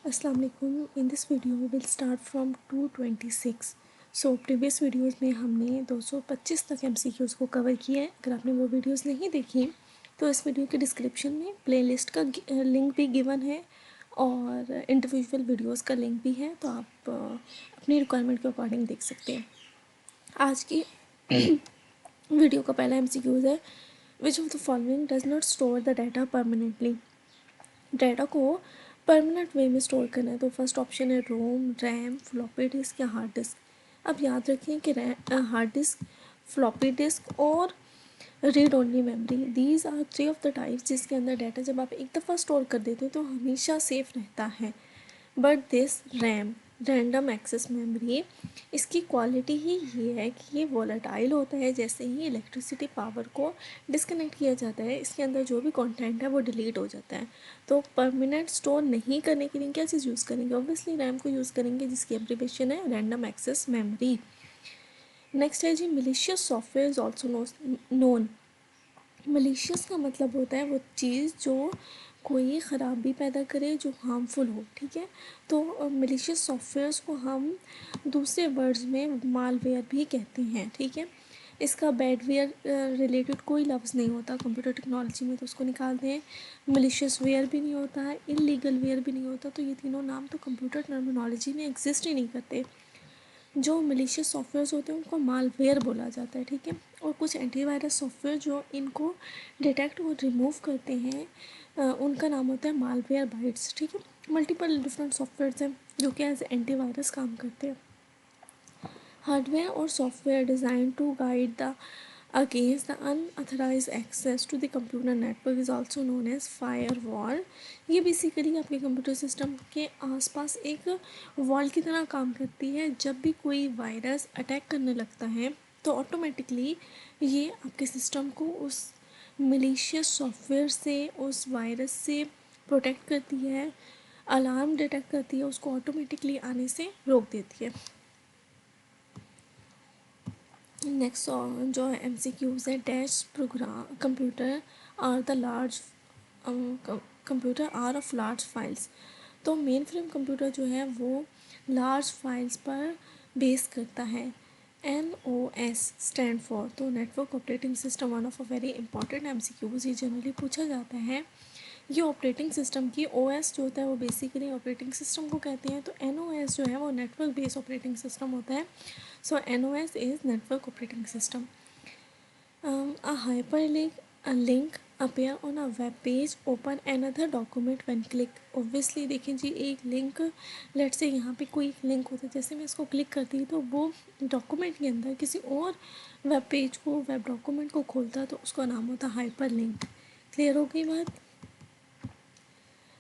अस्सलाम वालेकुम। In this video we will start from 226। So previous videos में हमने 225 तक एमसीक्यूज़ को कवर किया है। अगर आपने वो वीडियोस नहीं देखी तो इस वीडियो के डिस्क्रिप्शन में प्लेलिस्ट का लिंक भी गिवन है और इंडिविजुअल वीडियोस का लिंक भी है, तो आप अपनी रिक्वायरमेंट के अकॉर्डिंग देख सकते हैं। आज की वीडियो का पहला एमसीक्यूज़ है, which of the following does not store the data permanently. Data को परमानेंट वे में स्टोर करना है तो फर्स्ट ऑप्शन है रोम, रैम, फ्लॉपी डिस्क या हार्ड डिस्क। अब याद रखिए कि हार्ड डिस्क, फ्लॉपी डिस्क और read only memory, these are three of the types जिसके अंदर डाटा जब आप एक दफ़ा स्टोर कर देते हो तो हमेशा सेफ रहता है। But this RAM, random access memory, इसकी क्वालिटी ही ये है कि ये वॉलेटाइल होता है। जैसे ही इलेक्ट्रिसिटी पावर को डिस्कनेक्ट किया जाता है इसके अंदर जो भी कंटेंट है वो डिलीट हो जाता है। तो परमानेंट स्टोर नहीं करने के लिए क्या चीज़ यूज़ करेंगे? ऑब्वियसली रैम को यूज़ करेंगे जिसकी एब्रिवेशन है रैंडम एक्सेस मेमोरी। नेक्स्ट है जी malicious software is also known. Malicious का मतलब होता है वो चीज़ जो कोई ख़राबी पैदा करे, जो हार्मफुल हो। ठीक है, तो मलिशियस सॉफ्टवेयर्स को हम दूसरे वर्ड्स में मालवेयर भी कहते हैं। ठीक है, इसका बैडवेयर रिलेटेड कोई लफ्ज़ नहीं होता कंप्यूटर टेक्नोलॉजी में, तो उसको निकालते हैं। मलिशियस वेयर भी नहीं होता है, इलीगल वेयर भी नहीं होता, तो ये तीनों नाम तो कंप्यूटर टर्मिनोलॉजी में एग्जिस्ट ही नहीं करते। जो मलिशियस सॉफ्टवेयर्स होते हैं उनको मालवेयर बोला जाता है। ठीक है, और कुछ एंटीवायरस सॉफ्टवेयर जो इनको डिटेक्ट और रिमूव करते हैं उनका नाम होता है मालवेयर बाइट्स। ठीक है, मल्टीपल डिफरेंट सॉफ्टवेयर्स हैं जो कि एज एंटीवायरस काम करते हैं। हार्डवेयर और software design to guide the against the unauthorized access to the computer network is also known as firewall। ये बेसिकली आपके कंप्यूटर सिस्टम के आसपास एक वॉल की तरह काम करती है। जब भी कोई वायरस अटैक करने लगता है तो ऑटोमेटिकली ये आपके सिस्टम को उस मलिशियस सॉफ्टवेयर से, उस वायरस से प्रोटेक्ट करती है, अलार्म डिटेक्ट करती है, उसको ऑटोमेटिकली आने से रोक देती है। नेक्स्ट जो एम सी क्यूज़ है, dash program computer are the large computer are of large files. तो मेन फ्रेम कंप्यूटर जो है वो लार्ज फाइल्स पर बेस करता है। NOS स्टैंड फॉर, तो network operating system one of a very important M C Qs, ये generally पूछा जाता है। ये ऑपरेटिंग सिस्टम की OS जो होता है वो बेसिकली ऑपरेटिंग सिस्टम को कहते हैं, तो NOS जो है वो नेटवर्क बेस्ड ऑपरेटिंग सिस्टम होता है। So NOS is network operating system. A hyperlink, a link appear on a web page, open another document when click। Obviously देखें जी, एक लिंक, लेट से यहाँ पे कोई एक लिंक होता है, जैसे मैं इसको क्लिक करती हूँ तो वो डॉक्यूमेंट के अंदर किसी और वेब पेज को, वेब डॉक्यूमेंट को खोलता है, तो उसका नाम होता है हाइपर लिंक। क्लियर हो गई बात?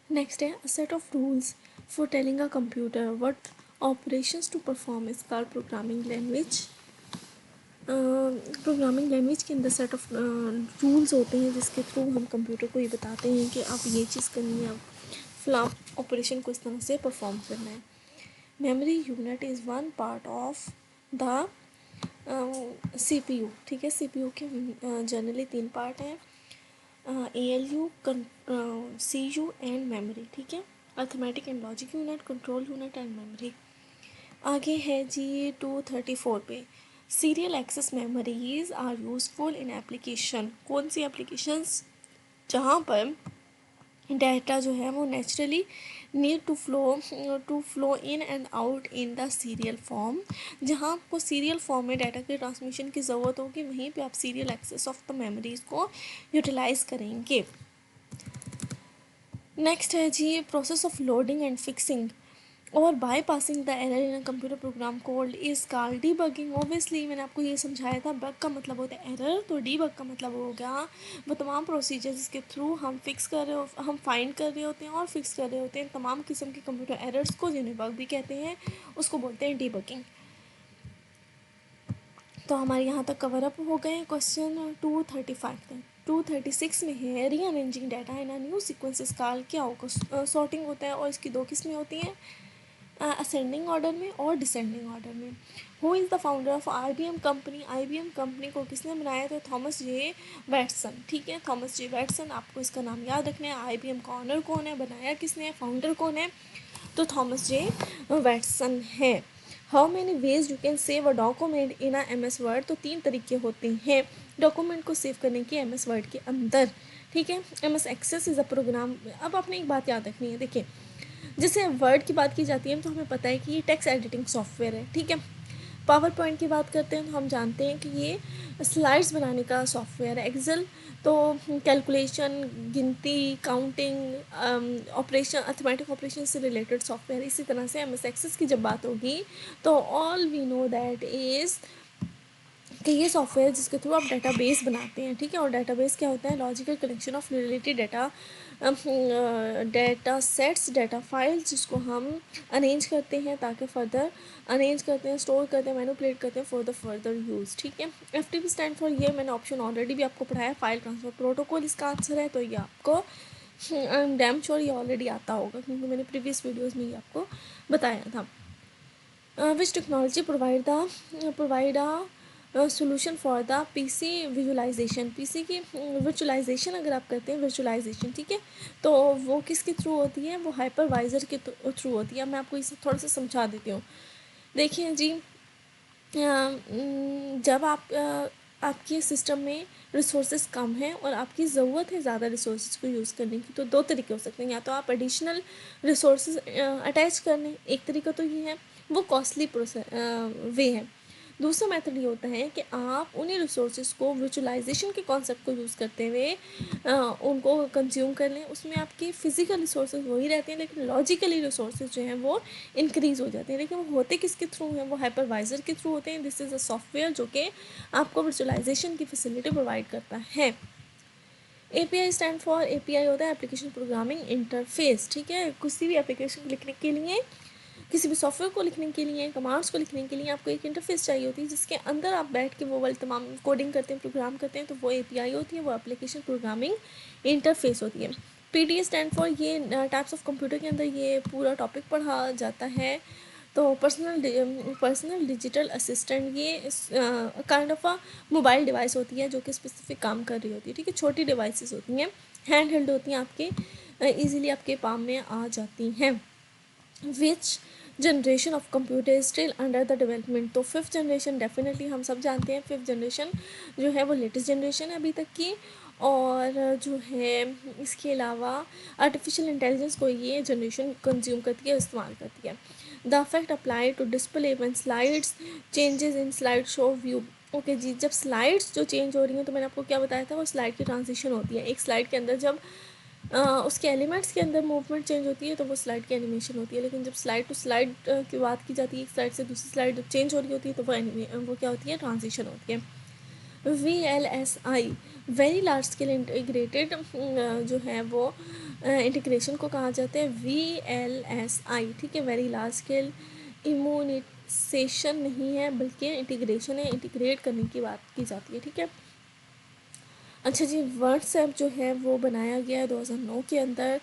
नेक्स्ट है, a set of rules for telling a computer what operations to perform is called programming language। Programming language के अंदर सेट ऑफ रूल्स होते हैं जिसके थ्रू हम कंप्यूटर को ये बताते हैं कि आप ये चीज़ करनी है, आप फला ऑपरेशन को इस तरह से परफॉर्म करना है। Memory unit is one part of the CPU। ठीक है, CPU के जनरली 3 पार्ट हैं, ALU, CU एंड मेमोरी। ठीक है, arithmetic and logic unit, control unit and memory. आगे है जी 234 पे, serial access memories are useful in application. कौन सी एप्लीकेशंस? जहाँ पर डाटा जो है वो naturally need to flow in and out in the serial form. जहाँ आपको सीरियल फॉर्म में डाटा के ट्रांसमिशन की ज़रूरत होगी वहीं पे आप serial access of the memories को यूटिलाइज करेंगे। नेक्स्ट है जी process of loading and fixing और bypassing the error in computer program code is called debugging. Obviously मैंने आपको ये समझाया था, बग का मतलब होता है एरर, तो डीबग का मतलब हो गया वो तमाम प्रोसीजर जिसके थ्रू हम फिक्स कर रहे हो, हम फाइंड कर रहे होते हैं और फिक्स कर रहे होते हैं तमाम किस्म के कंप्यूटर एरर्स को, जिन्हें बग भी कहते हैं, उसको बोलते हैं डीबगिंग। तो हमारे यहाँ तक कवर अप हो गए क्वेश्चन 235 तक। 236 में है rearranging data in a new sequence called, क्या होगा? सॉर्टिंग होता है और इसकी 2 किस्में होती हैं, असेंडिंग ऑर्डर में और डिसेंडिंग ऑर्डर में। Who is the founder of IBM company? IBM company को किसने बनाया? तो थॉमस जे वैटसन। ठीक है, थॉमस जे वैटसन, आपको इसका नाम याद रखना है। IBM का ऑनर कौन है, बनाया किसने, फाउंडर कौन है? तो थॉमस जे वैटसन है। How many ways you can save a document in MS word? तो 3 तरीके होते हैं डॉक्यूमेंट को सेव करने के MS वर्ड के अंदर। ठीक है, MS access is a program. अब आपने एक बात याद रखनी है, देखिए जैसे वर्ड की बात की जाती है तो हमें पता है कि ये टेक्स्ट एडिटिंग सॉफ्टवेयर है। ठीक है, पावर पॉइंट की बात करते हैं तो हम जानते हैं कि ये स्लाइड्स बनाने का सॉफ्टवेयर है। एक्सेल तो कैलकुलेशन, गिनती, काउंटिंग, ऑपरेशन, अर्थमेटिक ऑपरेशन से रिलेटेड सॉफ्टवेयर। इसी तरह से MS एक्सेस की जब बात होगी तो all we know that is कि ये सॉफ्टवेयर जिसके थ्रू आप डेटाबेस बनाते हैं। ठीक है, और डेटाबेस क्या होता है? Logical collection of related data, data sets, data files, जिसको हम अरेंज करते हैं ताकि फर्दर अरेंज करते हैं, स्टोर करते हैं, मैनिपुलेट करते हैं फॉर द फर्दर यूज़। ठीक है, FTP स्टैंड फॉर, ये मैंने ऑप्शन ऑलरेडी भी आपको पढ़ाया, फाइल ट्रांसफर प्रोटोकॉल इसका आंसर है। तो ये आपको आई एम डैम श्योर ये ऑलरेडी आता होगा क्योंकि मैंने प्रीवियस वीडियोज़ में ये आपको बताया था। Which technology provide a solution for the PC visualization? PC की विजुलाइजेशन अगर आप करते हैं, विजुलाइजेशन, ठीक है, तो वो किसके थ्रू होती है? वो हाइपरवाइज़र के थ्रू होती है। मैं आपको इसे थोड़ा सा समझा देती हूँ। देखिए जी, जब आपके सिस्टम में रिसोर्सेज कम हैं और आपकी ज़रूरत है ज़्यादा रिसोर्सेज को यूज़ करने की, तो 2 तरीके हो सकते हैं। या तो आप एडिशनल रिसोर्सेज अटैच कर लें, एक तरीका तो ये है, वो कॉस्टली वे है। दूसरा मेथड ये होता है कि आप उन्हीं रिसोर्सेज को विजुअलाइजेशन के कॉन्सेप्ट को यूज़ करते हुए उनको कंज्यूम कर लें। उसमें आपकी फ़िज़िकल रिसोर्सेज वही रहते हैं लेकिन लॉजिकली रिसोर्सेज जो हैं वो इंक्रीज़ हो जाते हैं। लेकिन वो होते किसके थ्रू हैं? वो हाइपरवाइज़र के थ्रू होते हैं। दिस इज़ अ सॉफ्टवेयर जो कि आपको विजुअलाइजेशन की फैसिलिटी प्रोवाइड करता है। API स्टैंड फॉर, API होता है एप्लीकेशन प्रोग्रामिंग इंटरफेस। ठीक है, किसी भी एप्लीकेशन लिखने के लिए, किसी भी सॉफ्टवेयर को लिखने के लिए, कमांड्स को लिखने के लिए आपको एक इंटरफेस चाहिए होती है जिसके अंदर आप बैठ के वो वाली तमाम कोडिंग करते हैं, प्रोग्राम करते हैं, तो वो API होती है, वो एप्लीकेशन प्रोग्रामिंग इंटरफेस होती है। PDA स्टैंड फॉर, ये टाइप्स ऑफ कंप्यूटर के अंदर ये पूरा टॉपिक पढ़ा जाता है। तो पर्सनल डिजिटल असिस्टेंट, ये kind of a mobile device होती है जो कि स्पेसिफिक काम कर रही होती है। ठीक है, छोटी डिवाइसेस होती हैं, हैंड हेल्ड होती हैं, आपके ईजिली आपके पाम में आ जाती हैं। विच generation of computer is still under the development? तो 5th जनरेशन डेफिनेटली हम सब जानते हैं, 5th जनरेशन जो है वो लेटेस्ट जनरेशन है अभी तक की। और जो है इसके अलावा आर्टिफिशियल इंटेलिजेंस को ये जनरेशन कंज्यूम करती है, इस्तेमाल करती है। The effect apply to display when slides changes in slide show view. Okay जी, जब स्लाइड्स जो चेंज हो रही हैं तो मैंने आपको क्या बताया था, वो स्लाइड की ट्रांजिशन होती है। एक स्लाइड के अंदर जब उसके एलिमेंट्स के अंदर मूवमेंट चेंज होती है तो वो स्लाइड की एनिमेशन होती है। लेकिन जब स्लाइड टू स्लाइड की बात की जाती है, एक स्लाइड से दूसरी स्लाइड जब चेंज हो रही होती है तो वो क्या होती है? ट्रांजिशन होती है। VLSI, very large scale integrated, जो है वो इंटीग्रेशन को कहा जाता है VLSI। ठीक है, वेरी लार्ज स्केल इम्यूनाइजेशन नहीं है बल्कि इंटीग्रेशन है, इंटीग्रेट करने की बात की जाती है। ठीक है, अच्छा जी, व्हाट्सएप जो है वो बनाया गया है 2009 के अंदर।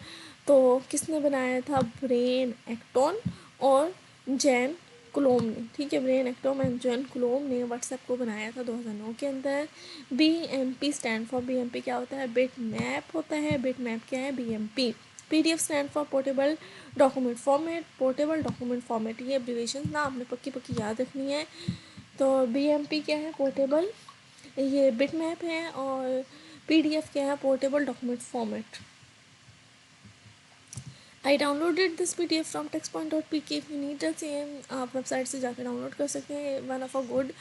तो किसने बनाया था? ब्रेन एक्टोन और जैन कुलोम ने। ठीक है, ब्रेन एक्टोन एंड जैन कुलोम ने व्हाट्सएप को बनाया था 2009 के अंदर। BMP स्टैंड फॉर, BMP क्या होता है? बिट मैप होता है। बिट मैप क्या है? BMP। PDF stand for portable document format, portable document format, ये एब्रीविएशन ना आपने पक्की पक्की याद रखनी है। तो BMP क्या है? पोर्टेबल, ये बिट मैप है। और PDF क्या है? Portable document format. I downloaded this PDF from textpoint.pk। If you need same आप वेबसाइट से जाकर डाउनलोड कर सकते हैं। One of a good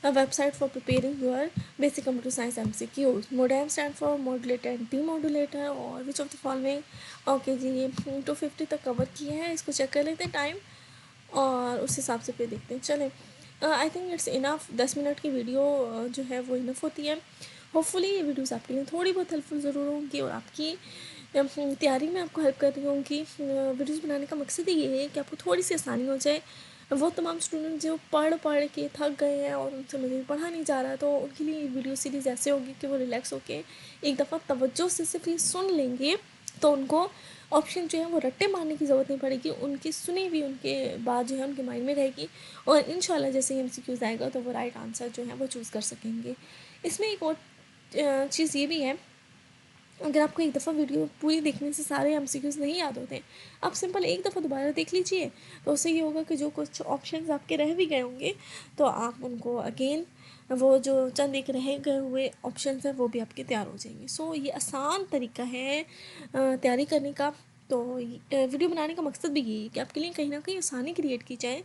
website for preparing your basic computer science MCQs। Modem stand for modulator and demodulator. और which of the following, okay जी, ये 250 तक कवर किया है, इसको चेक कर लेते हैं टाइम और उस हिसाब से फिर देखते हैं। चलें, I think it's enough. 10 minute की वीडियो जो है वो इनफ होती है। होपफुली ये वीडियोस आपके लिए थोड़ी बहुत हेल्पफुल ज़रूर होंगी और आपकी तैयारी में आपको हेल्प कर रही होंगी। वीडियोस बनाने का मकसद ही ये है कि आपको थोड़ी सी आसानी हो जाए। वो तमाम स्टूडेंट जो पढ़ पढ़ के थक गए हैं और उनसे मुझे पढ़ा नहीं जा रहा, तो उनके लिए वीडियो सीरीज़ ऐसे होगी कि वो रिलैक्स होके एक दफ़ा तवज्जो से सिर्फ ये सुन लेंगे तो उनको ऑप्शन जो है वो रट्टे मारने की ज़रूरत नहीं पड़ेगी, उनकी सुनी हुई उनके बात जो है उनके माइंड में रहेगी और इंशाल्लाह जैसे ही MCQs आएगा तो वो राइट आंसर जो है वो चूज़ कर सकेंगे। इसमें एक और चीज़ ये भी है, अगर आपको एक दफ़ा वीडियो पूरी देखने से सारे MCQs नहीं याद होते हैं, आप सिंपल एक दफ़ा दोबारा देख लीजिए, तो उससे ये होगा कि जो कुछ ऑप्शंस आपके रह भी गए होंगे तो आप उनको अगेन वो जो चंद एक रह गए हुए ऑप्शंस हैं वो भी आपके तैयार हो जाएंगे। सो ये आसान तरीका है तैयारी करने का। तो वीडियो बनाने का मकसद भी यही है कि आपके लिए कहीं ना कहीं आसानी क्रिएट की जाए,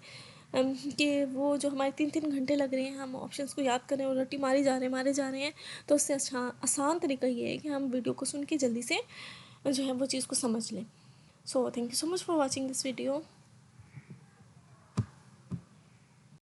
कि वो जो हमारे 3-3 घंटे लग रहे हैं हम ऑप्शंस को याद कर रहे हैं और रट्टी मारे जा रहे हैं, तो उससे आसान तरीका ये है कि हम वीडियो को सुन के जल्दी से जो है वो चीज़ को समझ लें। So thank you so much for watching this video.